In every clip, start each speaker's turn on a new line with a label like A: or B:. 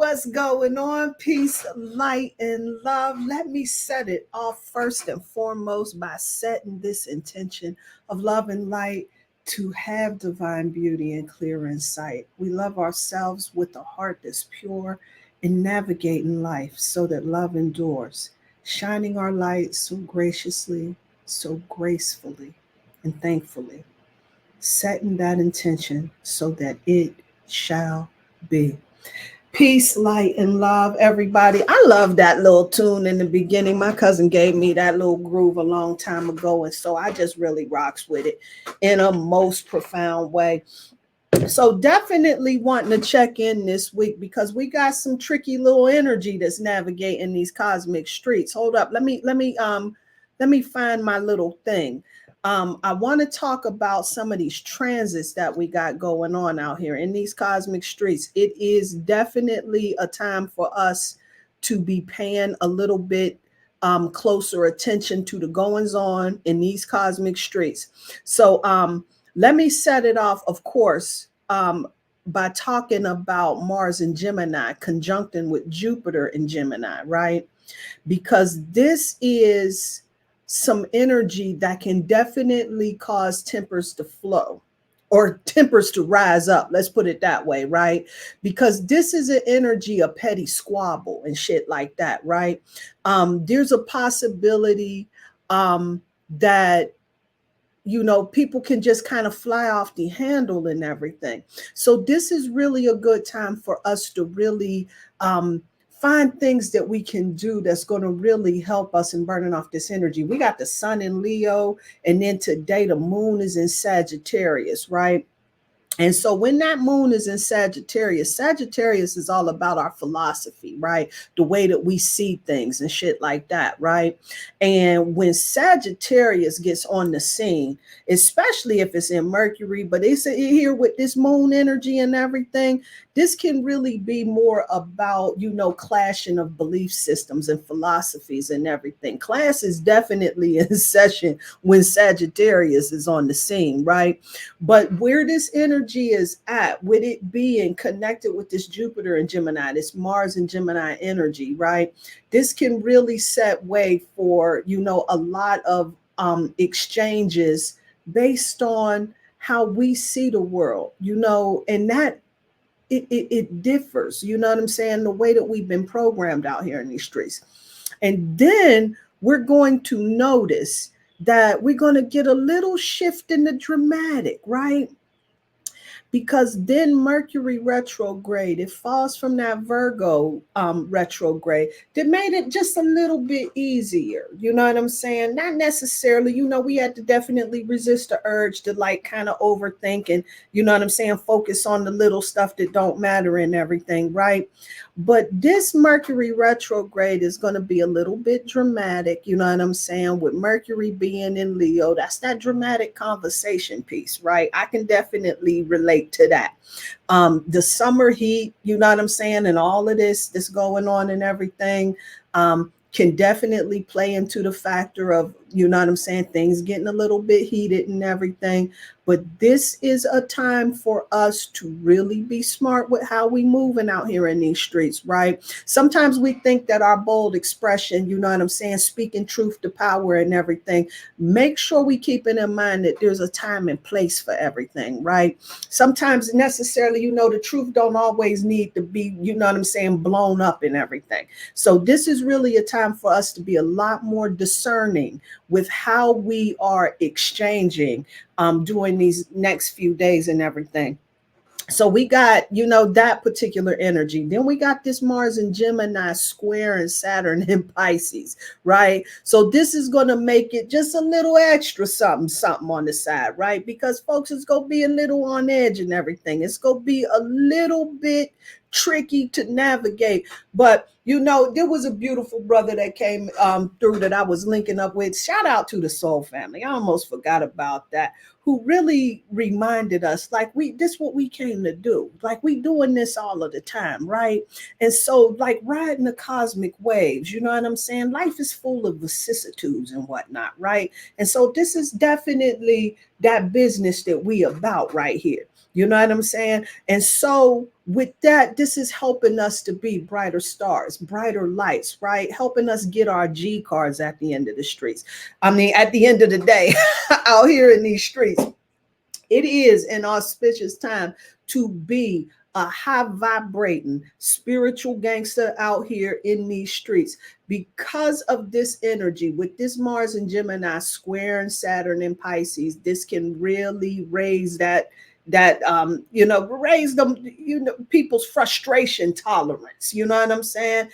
A: What's going on? Peace, light, and love. Let me set it off first and foremost by setting this intention of love and light to have divine beauty and clear insight. We love ourselves with a heart that's pure and navigating life so that love endures, shining our light so graciously, so gracefully, and thankfully, setting that intention so that it shall be. Peace, light, and love, everybody. I love that little tune in the beginning. My cousin gave me that little groove a long time ago, and so I just really rocks with it in a most profound way. So definitely wanting to check in this week because we got some tricky little energy that's navigating these cosmic streets. Hold up, let me find my little thing. I want to talk about some of these transits that we got going on out here in these cosmic streets. It is definitely a time for us to be paying a little bit closer attention to the goings on in these cosmic streets. So let me set it off, of course, by talking about Mars and Gemini conjuncting with Jupiter in Gemini, right? Because this is some energy that can definitely cause tempers to flow or tempers to rise up. Let's put it that way, right? Because this is an energy of petty squabble and shit like that, right? There's a possibility that people can just kind of fly off the handle and everything. So this is really a good time for us to really find things that we can do that's going to really help us in burning off this energy. We got the sun in Leo, and then today the moon is in Sagittarius, right? And so when that moon is in Sagittarius, Sagittarius is all about our philosophy, right? The way that we see things and shit like that, right? And when Sagittarius gets on the scene, especially if it's in Mercury, but it's here with this moon energy and everything, this can really be more about, clashing of belief systems and philosophies and everything. Class is definitely in session when Sagittarius is on the scene, right? But where this energy is at, with it being connected with this Jupiter and Gemini, this Mars and Gemini energy, right? This can really set way for, a lot of exchanges based on how we see the world, and that it differs, you know what I'm saying? The way that we've been programmed out here in these streets. And then we're going to notice that we're going to get a little shift in the dramatic, right? Because then Mercury retrograde, it falls from that Virgo retrograde that made it just a little bit easier. You know what I'm saying? Not necessarily, we had to definitely resist the urge to like kind of overthink and, you know what I'm saying, focus on the little stuff that don't matter and everything, right? But this Mercury retrograde is going to be a little bit dramatic, you know what I'm saying? With Mercury being in Leo, that's that dramatic conversation piece, right? I can definitely relate to that. The summer heat, you know what I'm saying? And all of this going on and everything can definitely play into the factor of, you know what I'm saying, things getting a little bit heated and everything. But this is a time for us to really be smart with how we moving out here in these streets, right? Sometimes we think that our bold expression, you know what I'm saying, speaking truth to power and everything, make sure we keep it in mind that there's a time and place for everything, right? Sometimes necessarily, the truth don't always need to be, you know what I'm saying, blown up and everything. So this is really a time for us to be a lot more discerning with how we are exchanging during these next few days and everything. So we got, that particular energy. Then we got this Mars and Gemini square and Saturn in Pisces, right? So this is going to make it just a little extra something on the side, right? Because folks, it's going to be a little on edge and everything. It's going to be a little bit tricky to navigate. But, there was a beautiful brother that came through that I was linking up with. Shout out to the Soul family. I almost forgot about that. Who really reminded us, like, this what we came to do. Like, we doing this all of the time, right? And so, like, riding the cosmic waves, you know what I'm saying? Life is full of vicissitudes and whatnot, right? And so this is definitely that business that we about right here. You know what I'm saying? And so with that, this is helping us to be brighter stars, brighter lights, right? Helping us get our G cards at the end of the streets. I mean, at the end of the day, out here in these streets, it is an auspicious time to be a high vibrating spiritual gangster out here in these streets because of this energy with this Mars and Gemini squaring Saturn and Pisces. This can really raise raise them, people's frustration tolerance. You know what I'm saying?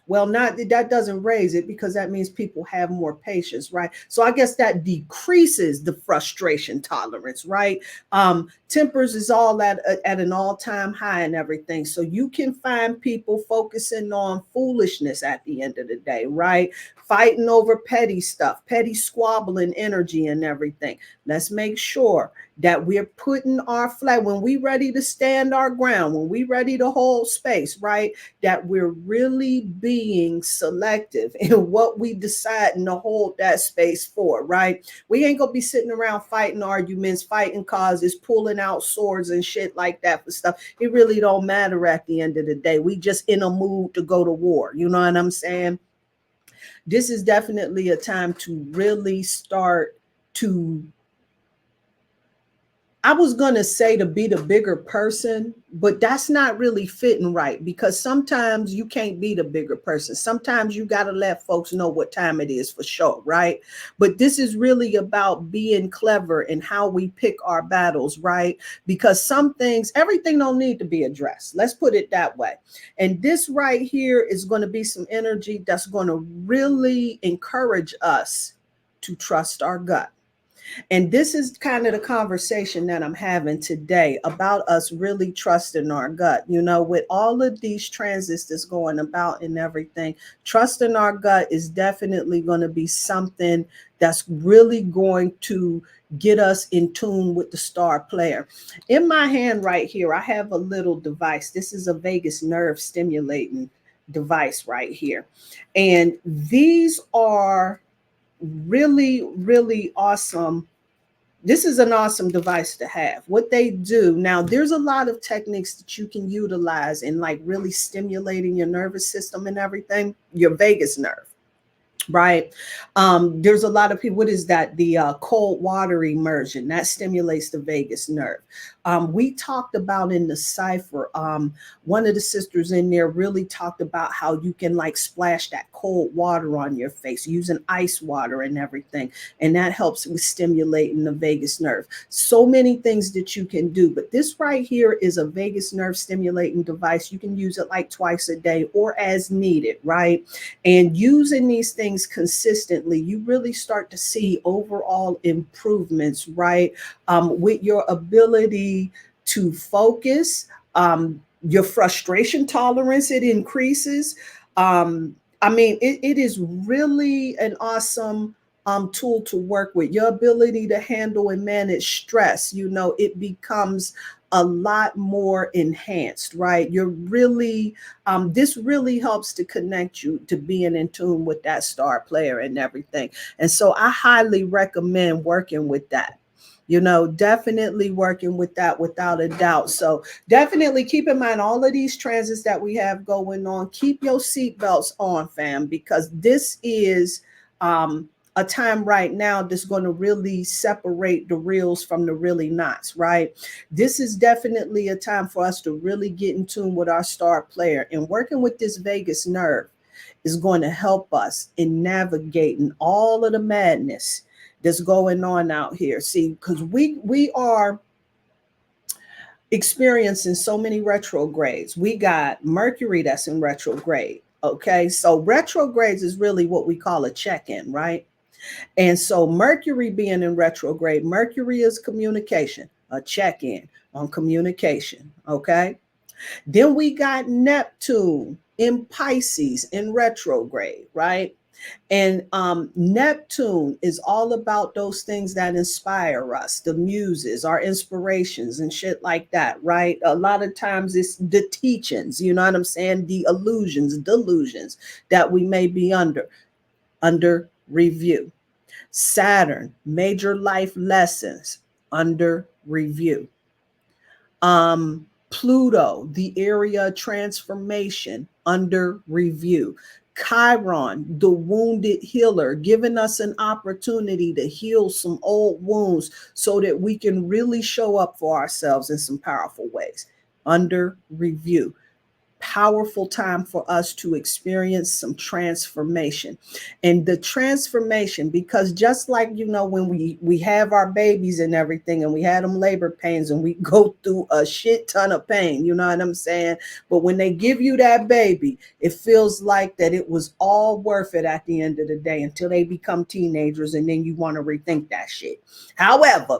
A: Well, not that doesn't raise it, because that means people have more patience, right? So I guess that decreases the frustration tolerance, right? Tempers is all at an all-time high and everything. So you can find people focusing on foolishness at the end of the day, right? Fighting over petty stuff, petty squabbling energy and everything. Let's make sure that we're putting our flag when we ready to stand our ground, when we ready to hold space, right? That we're really being selective in what we decide to hold that space for, right? We ain't gonna be sitting around fighting arguments, fighting causes, pulling out swords and shit like that for stuff. It really don't matter at the end of the day. We just in a mood to go to war. You know what I'm saying? This is definitely a time to really start to, I was going to say, to be the bigger person, but that's not really fitting right, because sometimes you can't be the bigger person. Sometimes you got to let folks know what time it is for sure, right? But this is really about being clever in how we pick our battles, right? Because some things, everything don't need to be addressed. Let's put it that way. And this right here is going to be some energy that's going to really encourage us to trust our gut. And this is kind of the conversation that I'm having today about us really trusting our gut. You know, with all of these transits that's going about and everything, trusting our gut is definitely going to be something that's really going to get us in tune with the star player. In my hand right here, I have a little device. This is a vagus nerve stimulating device right here. And these are really, really awesome. This is an awesome device to have. What they do now, there's a lot of techniques that you can utilize in like really stimulating your nervous system and everything, your vagus nerve. Right. There's a lot of people. What is that? The cold water immersion that stimulates the vagus nerve. We talked about in the cipher. One of the sisters in there really talked about how you can like splash that cold water on your face using ice water and everything. And that helps with stimulating the vagus nerve. So many things that you can do. But this right here is a vagus nerve stimulating device. You can use it like twice a day or as needed. Right. And using these things consistently, you really start to see overall improvements, right? With your ability to focus, your frustration tolerance, it increases. It is really an awesome tool to work with. Your ability to handle and manage stress, it becomes a lot more enhanced, right? You're really, this really helps to connect you to being in tune with that star player and everything. And so I highly recommend working with that. Definitely working with that without a doubt. So definitely keep in mind all of these transits that we have going on. Keep your seatbelts on, fam, because this is a time right now that's going to really separate the reals from the really nots, right? This is definitely a time for us to really get in tune with our star player, and working with this vagus nerve is going to help us in navigating all of the madness that's going on out here. See, because we are experiencing so many retrogrades. We got Mercury that's in retrograde. Okay, so retrogrades is really what we call a check-in, right? And so Mercury being in retrograde, Mercury is communication, a check-in on communication. Okay. Then we got Neptune in Pisces in retrograde, right? And Neptune is all about those things that inspire us, the muses, our inspirations and shit like that, right? A lot of times it's the teachings, you know what I'm saying? The illusions, delusions that we may be under review. Saturn, major life lessons under review. Pluto, the area transformation, under review. Chiron, the wounded healer, giving us an opportunity to heal some old wounds so that we can really show up for ourselves in some powerful ways, under review. Powerful time for us to experience some transformation. And the transformation, because just like, when we have our babies and everything, and we had them labor pains, and we go through a shit ton of pain, you know what I'm saying? But when they give you that baby, it feels like that it was all worth it at the end of the day, until they become teenagers, and then you want to rethink that shit. However,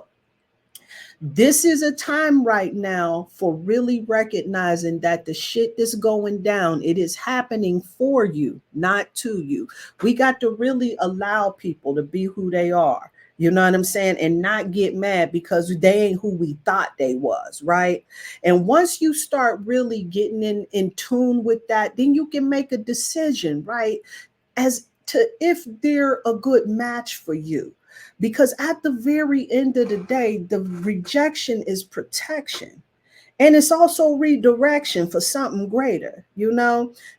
A: this is a time right now for really recognizing that the shit that's going down, it is happening for you, not to you. We got to really allow people to be who they are. You know what I'm saying? And not get mad because they ain't who we thought they was, right? And once you start really getting in tune with that, then you can make a decision, right? As to if they're a good match for you. Because at the very end of the day, the rejection is protection. And it's also redirection for something greater,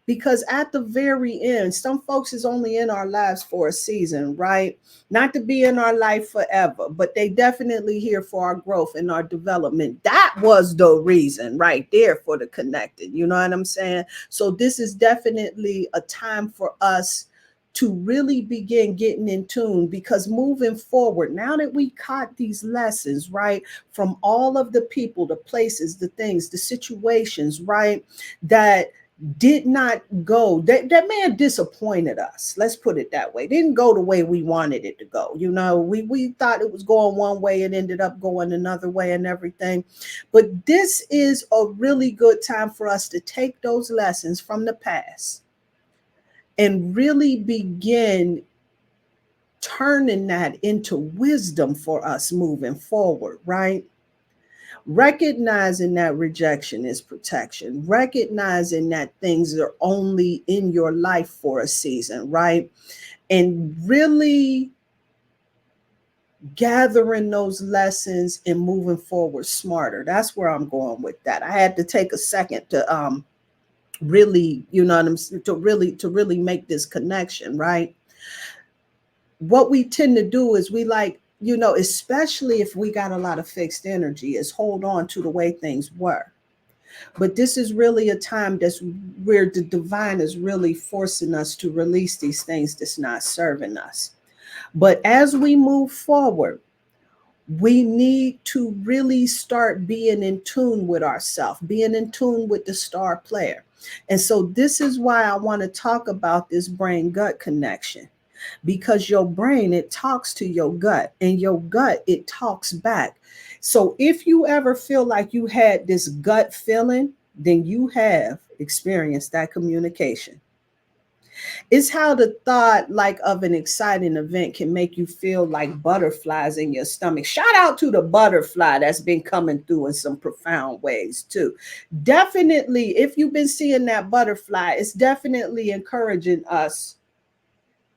A: because at the very end, some folks is only in our lives for a season, right? Not to be in our life forever, but they definitely here for our growth and our development. That was the reason right there for the connected. You know what I'm saying? So this is definitely a time for us to really begin getting in tune, because moving forward, now that we caught these lessons, right, from all of the people, the places, the things, the situations, right, that did not go, that man disappointed us. Let's put it that way. Didn't go the way we wanted it to go. We thought it was going one way, and ended up going another way and everything. But this is a really good time for us to take those lessons from the past and really begin turning that into wisdom for us moving forward, right? Recognizing that rejection is protection, recognizing that things are only in your life for a season, right? And really gathering those lessons and moving forward smarter. That's where I'm going with that. I had to take a second to really, to really make this connection, right? What we tend to do is we like, especially if we got a lot of fixed energy, is hold on to the way things were. But this is really a time that's where the divine is really forcing us to release these things that's not serving us. But as we move forward, we need to really start being in tune with ourselves, being in tune with the star player. And so this is why I want to talk about this brain gut connection, because your brain, it talks to your gut, and your gut, it talks back. So if you ever feel like you had this gut feeling, then you have experienced that communication. It's how the thought like of an exciting event can make you feel like butterflies in your stomach. Shout out to the butterfly that's been coming through in some profound ways too. Definitely, if you've been seeing that butterfly, it's definitely encouraging us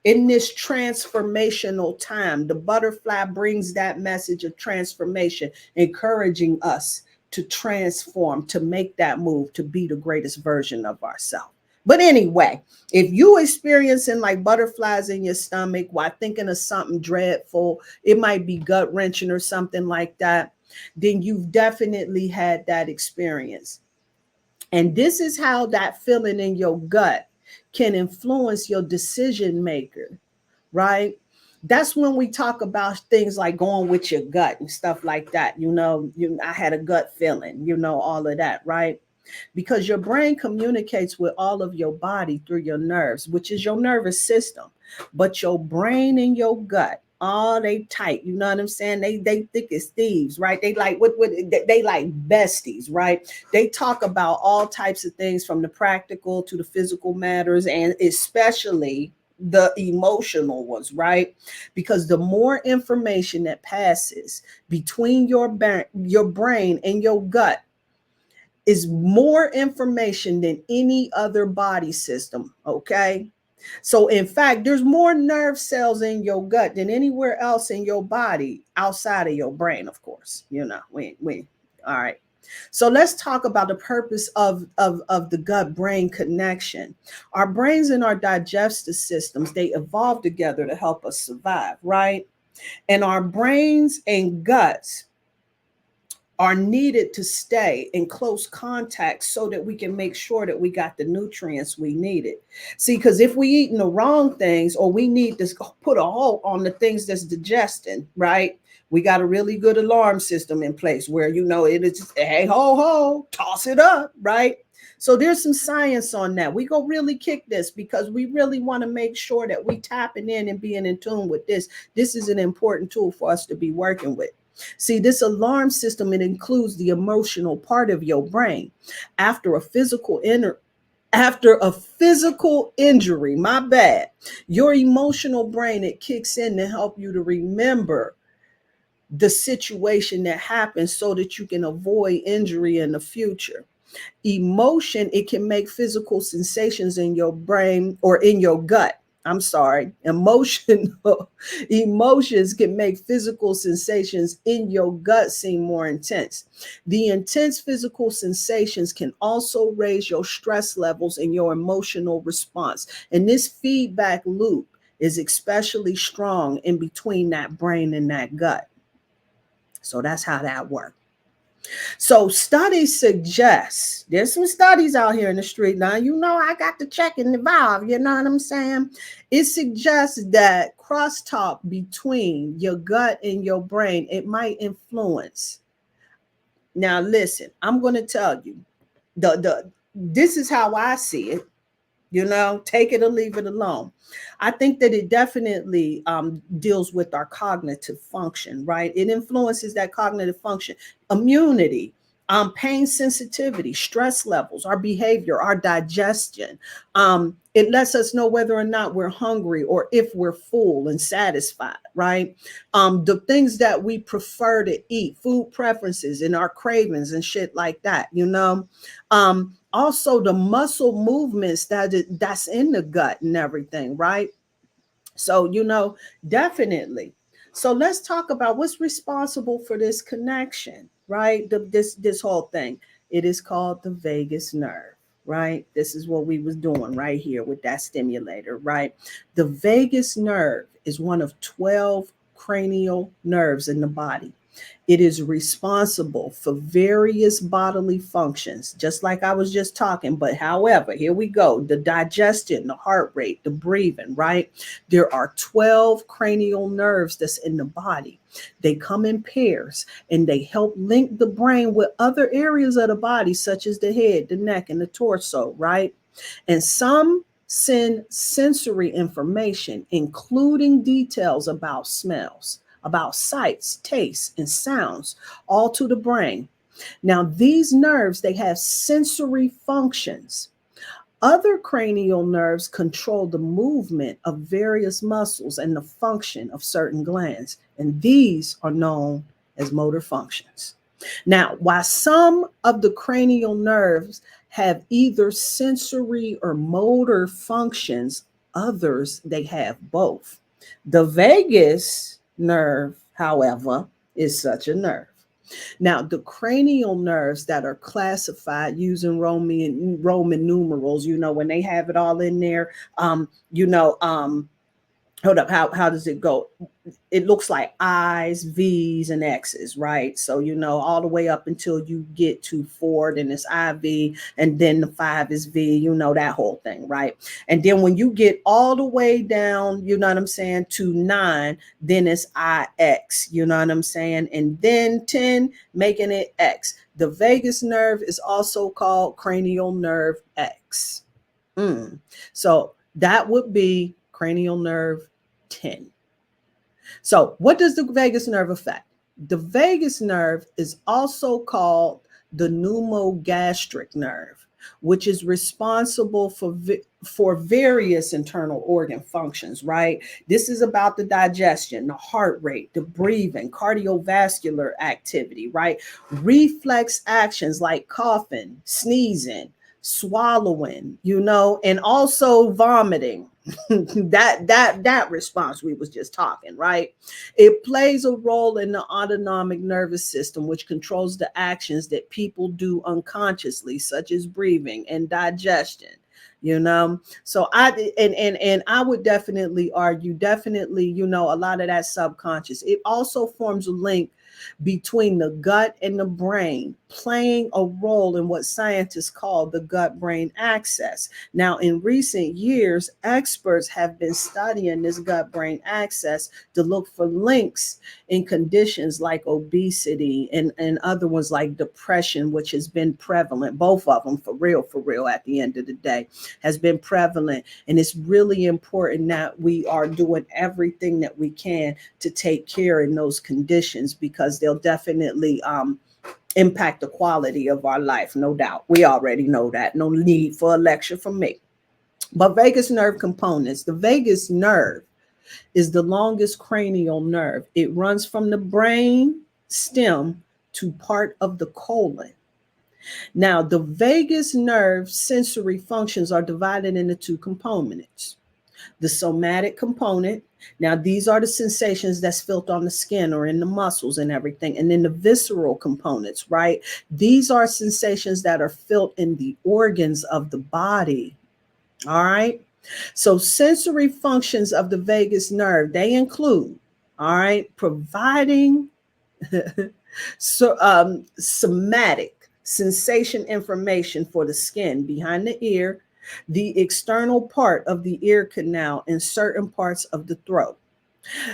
A: in this transformational time. The butterfly brings that message of transformation, encouraging us to transform, to make that move, to be the greatest version of ourselves. But anyway, if you experiencing like butterflies in your stomach while thinking of something dreadful, it might be gut wrenching or something like that, then you've definitely had that experience. And this is how that feeling in your gut can influence your decision maker, right? That's when we talk about things like going with your gut and stuff like that. I had a gut feeling, all of that, right? Because your brain communicates with all of your body through your nerves, which is your nervous system. But your brain and your gut, they tight. You know what I'm saying? They thick as thieves, right? They like what they like besties, right? They talk about all types of things, from the practical to the physical matters, and especially the emotional ones, right? Because the more information that passes between your brain and your gut is more information than any other body system, okay? So in fact, there's more nerve cells in your gut than anywhere else in your body outside of your brain, of course. We all right. So let's talk about the purpose of the gut brain connection. Our brains and our digestive systems, they evolved together to help us survive, right? And our brains and guts are needed to stay in close contact so that we can make sure that we got the nutrients we needed. See, because if we eating the wrong things, or we need to put a halt on the things that's digesting, right? We got a really good alarm system in place where, it is just, hey, ho, ho, toss it up, right? So there's some science on that. We go really kick this because we really want to make sure that we tapping in and being in tune with this. This is an important tool for us to be working with. See, this alarm system, it includes the emotional part of your brain. After a physical injury, my bad, your emotional brain, it kicks in to help you to remember the situation that happened so that you can avoid injury in the future. Emotion, it can make physical sensations in your brain or in your gut. I'm sorry, emotions can make physical sensations in your gut seem more intense. The intense physical sensations can also raise your stress levels and your emotional response. And this feedback loop is especially strong in between that brain and that gut. So that's how that works. So studies suggest, there's some studies out here in the street now, I got to check and evolve, you know what I'm saying? It suggests that crosstalk between your gut and your brain, it might influence. Now listen, I'm going to tell you, this is how I see it. Take it or leave it alone. I think that it definitely deals with our cognitive function, right? It influences that cognitive function, immunity, pain sensitivity, stress levels, our behavior, our digestion. It lets us know whether or not we're hungry or if we're full and satisfied, right? The things that we prefer to eat, food preferences and our cravings and shit like that, also the muscle movements that's in the gut and everything, right? So, definitely. So let's talk about what's responsible for this connection, right? This whole thing. It is called the vagus nerve, right? This is what we was doing right here with that stimulator, right? The vagus nerve is one of 12 cranial nerves in the body. It is responsible for various bodily functions, just like I was just talking. But however, here we go, the digestion, the heart rate, the breathing, right? There are 12 cranial nerves that's in the body. They come in pairs and they help link the brain with other areas of the body, such as the head, the neck, and the torso, right? And some send sensory information, including details about smells, about sights, tastes, and sounds, all to the brain. Now, these nerves, they have sensory functions. Other cranial nerves control the movement of various muscles and the function of certain glands, and these are known as motor functions. Now, while some of the cranial nerves have either sensory or motor functions, others, they have both. The vagus nerve, however, is such a nerve. Now, the cranial nerves that are classified using Roman numerals, when they have it all in there, hold up, how does it go? It looks like I's, V's, and X's, right? So, all the way up until you get to 4, then it's IV, and then the 5 is V, that whole thing, right? And then when you get all the way down, you know what I'm saying, to 9, then it's IX, you know what I'm saying? And then 10, making it X. The vagus nerve is also called cranial nerve X. So that would be cranial nerve 10. So what does the vagus nerve affect? The vagus nerve is also called the pneumogastric nerve, which is responsible for various internal organ functions, right? This is about the digestion, the heart rate, the breathing, cardiovascular activity, right? Reflex actions like coughing, sneezing, swallowing, and also vomiting. that response we was just talking, right? It plays a role in the autonomic nervous system, which controls the actions that people do unconsciously, such as breathing and digestion. So I would definitely argue, definitely, a lot of that subconscious. It also forms a link between the gut and the brain, playing a role in what scientists call the gut brain axis. Now, in recent years, experts have been studying this gut brain axis to look for links in conditions like obesity and other ones like depression, which has been prevalent. Both of them, for real, at the end of the day, has been prevalent. And it's really important that we are doing everything that we can to take care in those conditions, because they'll definitely impact the quality of our life, no doubt. We already know that. No need for a lecture from me. But vagus nerve components. The vagus nerve is the longest cranial nerve. It runs from the brain stem to part of the colon. Now, the vagus nerve sensory functions are divided into two components. The somatic component. Now, these are the sensations that's felt on the skin or in the muscles and everything. And then the visceral components, right? These are sensations that are felt in the organs of the body. All right. So sensory functions of the vagus nerve, they include, all right, providing somatic sensation information for the skin behind the ear, the external part of the ear canal, and certain parts of the throat.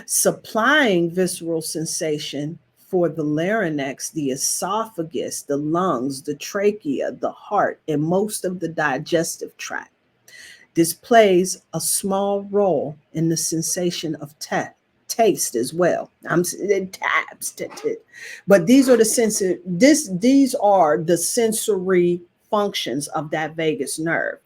A: Supplying visceral sensation for the larynx, the esophagus, the lungs, the trachea, the heart, and most of the digestive tract. This plays a small role in the sensation of taste as well. But these are the sensory functions of that vagus nerve,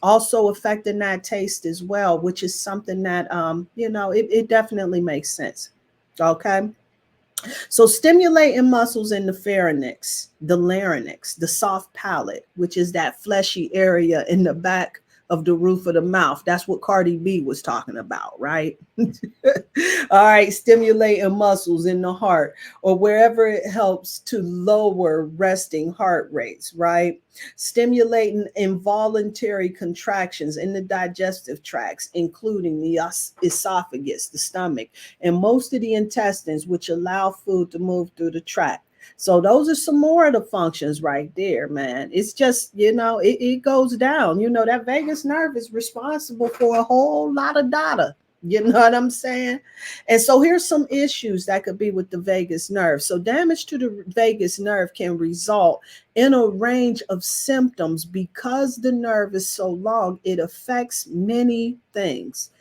A: also affecting that taste as well, which is something that it definitely makes sense. Okay. So stimulating muscles in the pharynx, the larynx, the soft palate, which is that fleshy area in the back of the roof of the mouth. That's what Cardi B was talking about, right? All right, stimulating muscles in the heart or wherever it helps to lower resting heart rates, right? Stimulating involuntary contractions in the digestive tracts, including the esophagus, the stomach, and most of the intestines, which allow food to move through the tract. So those are some more of the functions right there, man. It's just, it goes down. That vagus nerve is responsible for a whole lot of data. You know what I'm saying? And so here's some issues that could be with the vagus nerve. So damage to the vagus nerve can result in a range of symptoms because the nerve is so long. It affects many things.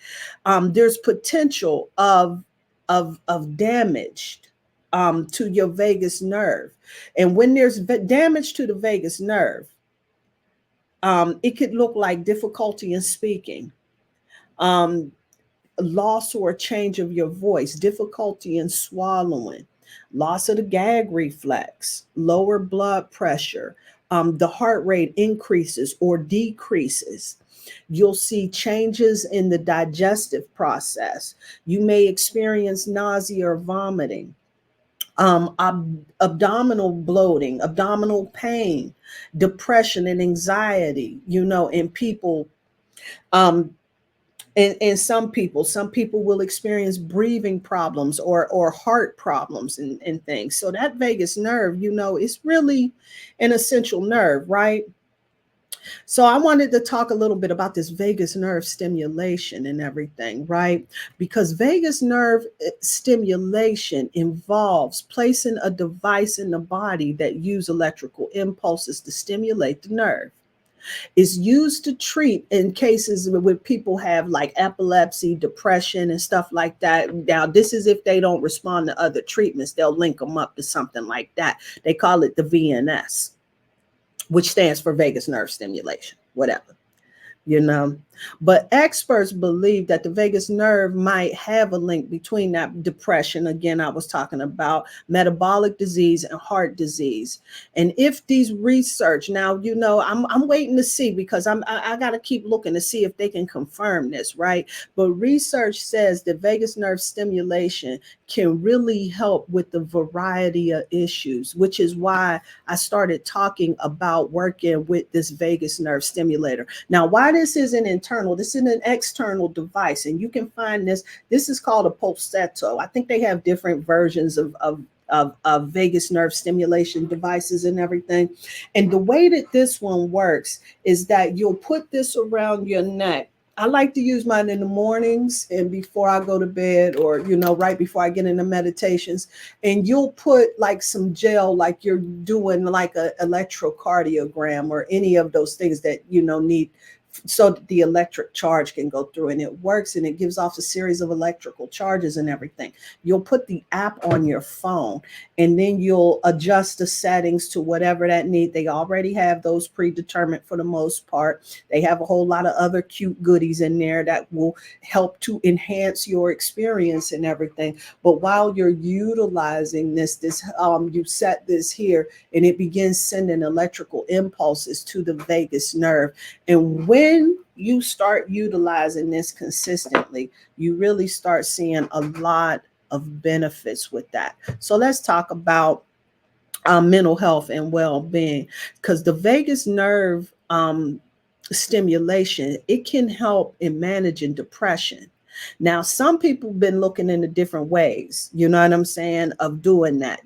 A: There's potential of damage to your vagus nerve. And when there's damage to the vagus nerve, it could look like difficulty in speaking, loss or change of your voice, difficulty in swallowing, loss of the gag reflex, lower blood pressure, the heart rate increases or decreases. You'll see changes in the digestive process. You may experience nausea or vomiting, abdominal bloating, abdominal pain, depression and anxiety, in people. And some people will experience breathing problems or heart problems and things. So that vagus nerve, is really an essential nerve, right? So I wanted to talk a little bit about this vagus nerve stimulation and everything, right? Because vagus nerve stimulation involves placing a device in the body that use electrical impulses to stimulate the nerve. Is used to treat in cases where people have like epilepsy, depression, and stuff like that. Now, this is if they don't respond to other treatments, they'll link them up to something like that. They call it the VNS, which stands for vagus nerve stimulation, whatever. But experts believe that the vagus nerve might have a link between that depression, again, I was talking about metabolic disease and heart disease. And if these research, now, I'm waiting to see, because I got to keep looking to see if they can confirm this, right? But research says that vagus nerve stimulation can really help with the variety of issues, which is why I started talking about working with this vagus nerve stimulator. Now, why this isn't internal, this is an external device, and you can find this. This is called a Pulsetto. I think they have different versions of vagus nerve stimulation devices and everything. And the way that this one works is that you'll put this around your neck. I like to use mine in the mornings and before I go to bed, or, right before I get into meditations. And you'll put like some gel, like you're doing like a electrocardiogram or any of those things that, need, so that the electric charge can go through, and it works, and it gives off a series of electrical charges and everything. You'll put the app on your phone, and then you'll adjust the settings to whatever that need. They already have those predetermined for the most part. They have a whole lot of other cute goodies in there that will help to enhance your experience and everything. But while you're utilizing this, you set this here, and it begins sending electrical impulses to the vagus nerve. And when you start utilizing this consistently, you really start seeing a lot of benefits with that. So let's talk about mental health and well-being, because the vagus nerve stimulation, it can help in managing depression. Now, some people have been looking into different ways, you know what I'm saying, of doing that,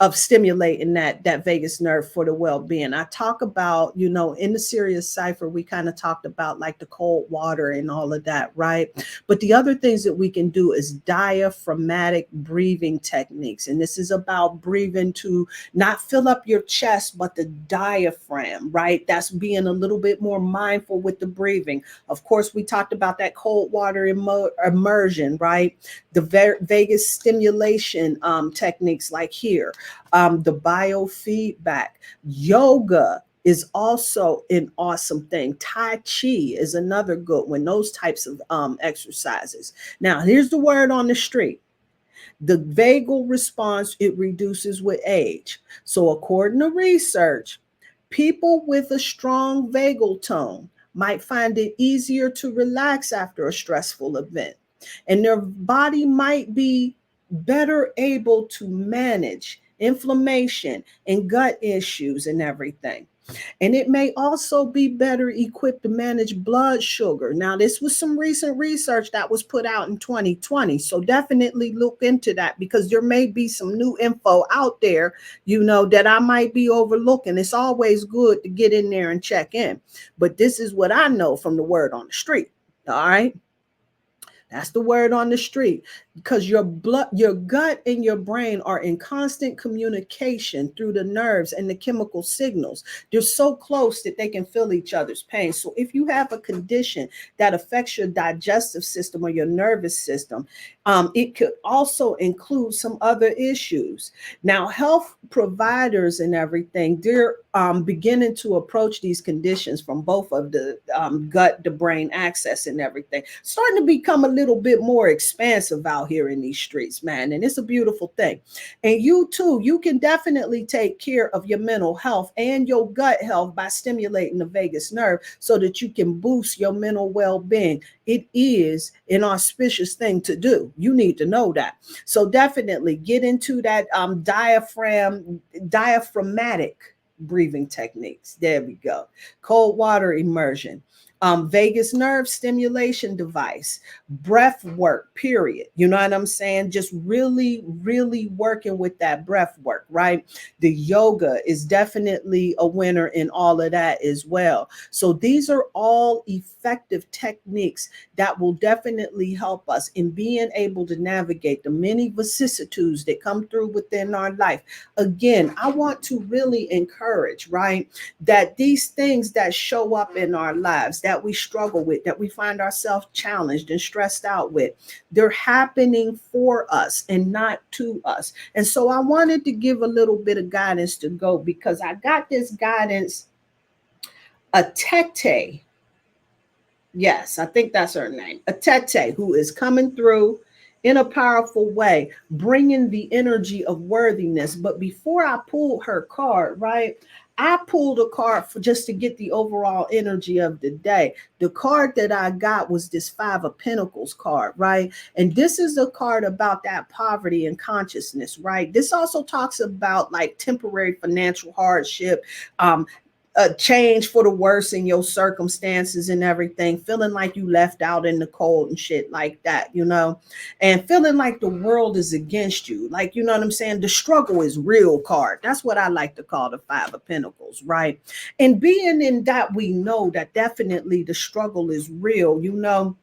A: of stimulating that vagus nerve for the well-being. I talk about, in the Serious Cipher, we kind of talked about like the cold water and all of that, right? But the other things that we can do is diaphragmatic breathing techniques. And this is about breathing to not fill up your chest, but the diaphragm, right? That's being a little bit more mindful with the breathing. Of course, we talked about that cold water immersion, right? The vagus stimulation techniques like here. The biofeedback. Yoga is also an awesome thing. Tai Chi is another good one, those types of exercises. Now, here's the word on the street. The vagal response, it reduces with age. So according to research, people with a strong vagal tone might find it easier to relax after a stressful event, and their body might be better able to manage inflammation and gut issues and everything. And it may also be better equipped to manage blood sugar. Now, this was some recent research that was put out in 2020. So definitely look into that, because there may be some new info out there, that I might be overlooking. It's always good to get in there and check in. But this is what I know from the word on the street. All right. That's the word on the street, because your gut and your brain are in constant communication through the nerves and the chemical signals. They're so close that they can feel each other's pain. So if you have a condition that affects your digestive system or your nervous system, it could also include some other issues. Now, health providers and everything, they're beginning to approach these conditions from both of the gut to brain access and everything, starting to become a little bit more expansive out here in these streets, man. And it's a beautiful thing. And you too, you can definitely take care of your mental health and your gut health by stimulating the vagus nerve so that you can boost your mental well-being. It is an auspicious thing to do. You need to know that. So definitely get into that diaphragmatic breathing techniques. There we go. Cold water immersion. Vagus nerve stimulation device, breath work, period. You know what I'm saying? Just really, really working with that breath work, right? The yoga is definitely a winner in all of that as well. So these are all effective techniques that will definitely help us in being able to navigate the many vicissitudes that come through within our life. Again, I want to really encourage, right, that these things that show up in our lives that we struggle with, that we find ourselves challenged and stressed out with, they're happening for us and not to us. And so I wanted to give a little bit of guidance to go, because I got this guidance, a Tete Yes, I think that's her name. Atete, who is coming through in a powerful way, bringing the energy of worthiness. But before I pulled her card, right, I pulled a card for just to get the overall energy of the day. The card that I got was this Five of Pentacles card, right? And this is a card about that poverty and consciousness, right? This also talks about like temporary financial hardship, um, a change for the worse in your circumstances and everything, feeling like you left out in the cold and shit like that, you know, and feeling like the world is against you. Like, you know what I'm saying? The struggle is real card. That's what I like to call the Five of Pentacles, right? And being in that, we know that definitely the struggle is real, you know.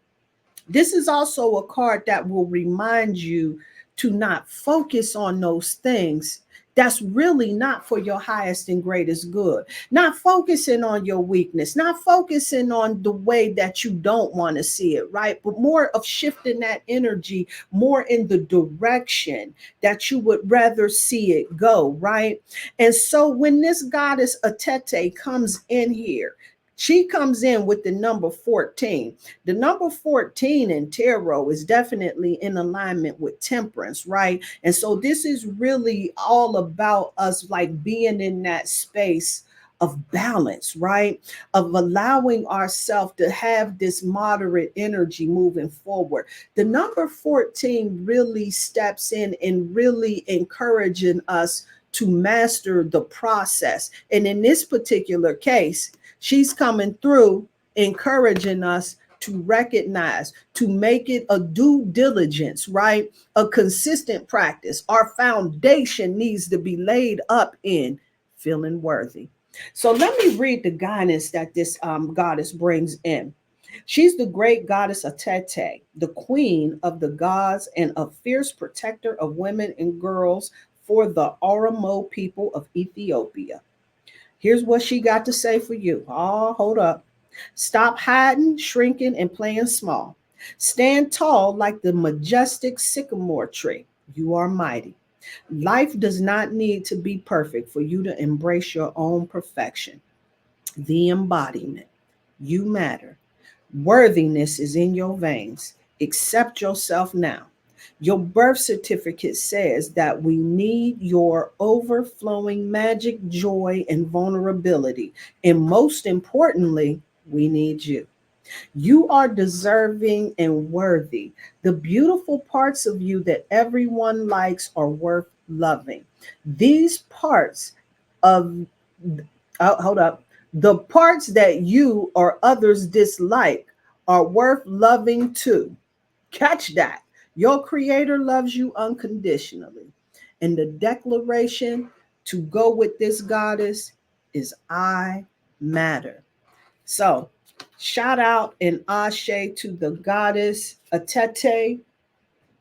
A: This is also a card that will remind you to not focus on those things that's really not for your highest and greatest good. Not focusing on your weakness, not focusing on the way that you don't want to see it, right? But more of shifting that energy more in the direction that you would rather see it go, right? And so when this goddess Atete comes in here, she comes in with the number 14. The number 14 in tarot is definitely in alignment with temperance, right? And so this is really all about us like being in that space of balance, right? Of allowing ourselves to have this moderate energy moving forward. The number 14 really steps in and really encouraging us to master the process. And in this particular case, she's coming through encouraging us to recognize, to make it a due diligence, right? A consistent practice. Our foundation needs to be laid up in feeling worthy. So let me read the guidance that this goddess brings in. She's the great goddess Atete, the queen of the gods and a fierce protector of women and girls for the Oromo people of Ethiopia. Here's what she got to say for you. Oh, hold up. Stop hiding, shrinking, and playing small. Stand tall like the majestic sycamore tree. You are mighty. Life does not need to be perfect for you to embrace your own perfection. The embodiment. You matter. Worthiness is in your veins. Accept yourself now. Your birth certificate says that we need your overflowing magic, joy, and vulnerability. And most importantly, we need you. You are deserving and worthy. The beautiful parts of you that everyone likes are worth loving. These parts of, hold up, the parts that you or others dislike are worth loving too. Catch that. Your creator loves you unconditionally. And the declaration to go with this goddess is I matter. So, shout out and ashe to the goddess Atete.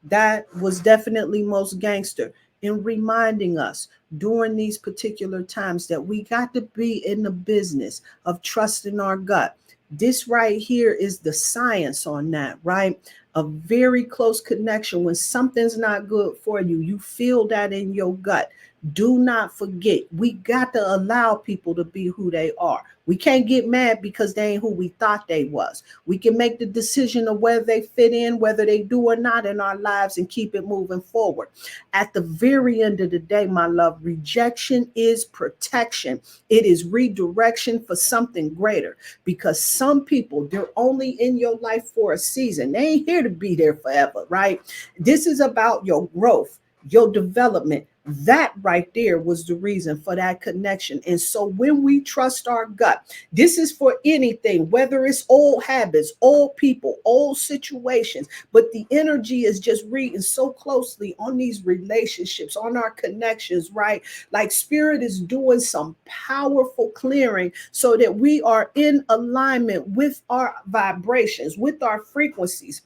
A: That was definitely most gangster in reminding us during these particular times that we got to be in the business of trusting our gut. This right here is the science on that, right? A very close connection. When something's not good for you, you feel that in your gut. Do not forget, we got to allow people to be who they are. We can't get mad because they ain't who we thought they was. We can make the decision of whether they fit in, whether they do or not in our lives, and keep it moving forward. At the very end of the day, my love, rejection is protection. It is redirection for something greater, because some people, they're only in your life for a season. They ain't here to be there forever, right? This is about your growth, your development. That right there was the reason for that connection. And so when we trust our gut, this is for anything, whether it's old habits, old people, old situations, but the energy is just reading so closely on these relationships, on our connections, right? Like spirit is doing some powerful clearing so that we are in alignment with our vibrations, with our frequencies.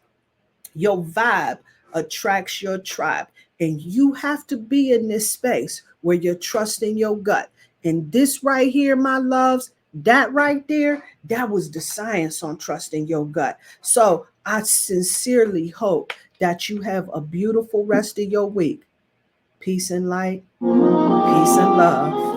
A: Your vibe attracts your tribe. And you have to be in this space where you're trusting your gut. And this right here, my loves, that right there, that was the science on trusting your gut. So I sincerely hope that you have a beautiful rest of your week. Peace and light, peace and love.